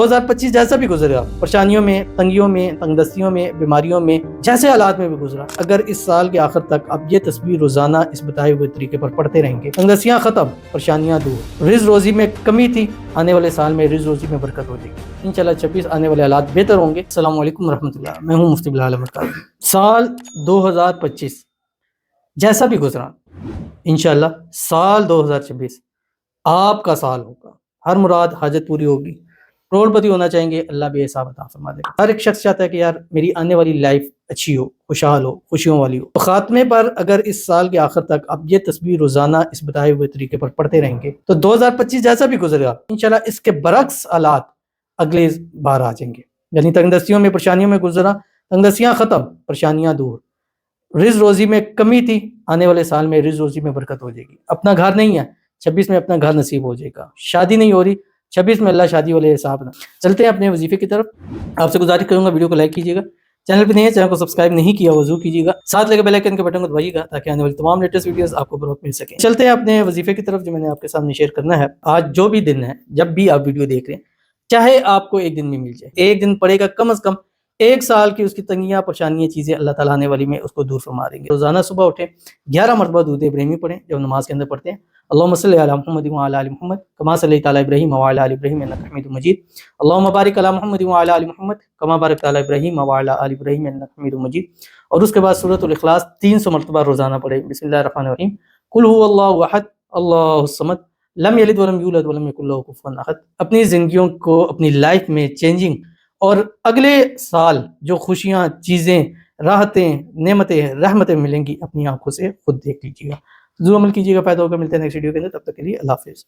2025 جیسا بھی گزرا، پریشانیوں میں، تنگیوں میں، تنگ دستیوں میں، بیماریوں میں، جیسے حالات میں بھی گزرا، اگر اس سال کے آخر تک آپ یہ تصویر روزانہ اس بتائے ہوئے طریقے پر پڑھتے رہیں گے، تنگ دستیاں ختم، پریشانیاں دور، رزق روزی میں کمی تھی، آنے والے سال میں رزق روزی میں برکت ہو جائے گی انشاءاللہ۔ 26 آنے والے حالات بہتر ہوں گے۔ السلام علیکم ورحمۃ اللہ، میں ہوں مفتی بلال احمد قادری۔ سال 2025 جیسا بھی گزرا، انشاءاللہ سال 2026 آپ کا سال ہوگا، ہر مراد حاجت پوری ہوگی، کروڑ پتی ہونا چاہیں گے، اللہ بھی حساب عطا فرما دے گا۔ ہر ایک شخص چاہتا ہے کہ یار میری آنے والی لائف اچھی ہو، خوشحال ہو، خوشیوں والی ہو۔ تو خاتمے پر اگر اس سال کے آخر تک آپ یہ تصویر روزانہ اس بتائے ہوئے طریقے پر پڑھتے رہیں گے تو 2025 جیسا بھی گزرے گا انشاءاللہ اس کے برعکس حالات اگلے بار آ جائیں گے۔ یعنی تنگ دستیوں میں، پریشانیوں میں گزرا، تنگ دستیاں ختم، پریشانیاں دور، رزق روزی میں کمی تھی، آنے والے سال میں رزق روزی میں برکت ہو جائے گی۔ اپنا گھر نہیں ہے، 26 میں اپنا گھر نصیب ہو جائے گا۔ شادی نہیں ہو رہی، 26 میں اللہ شادی والے حساب نہ۔ چلتے ہیں اپنے وظیفے کی طرف۔ آپ سے گزارش کروں گا ویڈیو کو لائک کیجیے گا، چینل پہ نہیں ہے چینل کو سبسکرائب نہیں کیا وہ ضرور کیجیے گا، ساتھ لگے بیل آئیکن کے بٹن کو دبائیے گا تاکہ آنے والی تمام لیٹسٹ ویڈیوز آپ کو بروقت مل سکیں۔ چلتے ہیں اپنے وظیفے کی طرف جو میں نے آپ کے سامنے شیئر کرنا ہے۔ آج جو بھی دن ہے، جب بھی آپ ویڈیو دیکھ رہے ہیں، چاہے آپ کو ایک دن میں مل جائے، ایک دن پڑے گا، کم از کم ایک سال کی اس کی تنگیاں، پریشانیاں، چیزیں اللہ تعالیٰ آنے والی میں اس کو دور فرما دیں گے۔ روزانہ صبح اٹھیں، 11 مرتبہ درود ابراہیمی پڑھیں جب نماز کے اندر پڑھتے ہیں۔ اللہم صلی علی محمد وعلی آل محمد کما صلیت علی ابراہیم وعلی آل ابراہیم انک حمید مجید۔ اللہم بارک علی محمد وعلی آل محمد کما بارکت علی ابراہیم وعلی آل ابراہیم انک حمید مجید۔ اور اس کے بعد سورۃ الاخلاص 300 مرتبہ روزانہ پڑھیں۔ بسم اللہ الرحمن الرحیم، قل هو اللہ احد اللہ الصمد لم یلد ولم یولد ولم یکن لہ کفوا احد۔ اپنی زندگیوں کو، اپنی لائف میں چینجنگ اور اگلے سال جو خوشیاں، چیزیں، راحتیں، نعمتیں، رحمتیں ملیں گی، اپنی آنکھوں سے خود دیکھ لیجیے گا، ضرور عمل کیجیے گا، فائدہ ہوگا۔ ملتے ہیں نیکسٹ ویڈیو کے اندر، تب تک کے لیے اللہ حافظ۔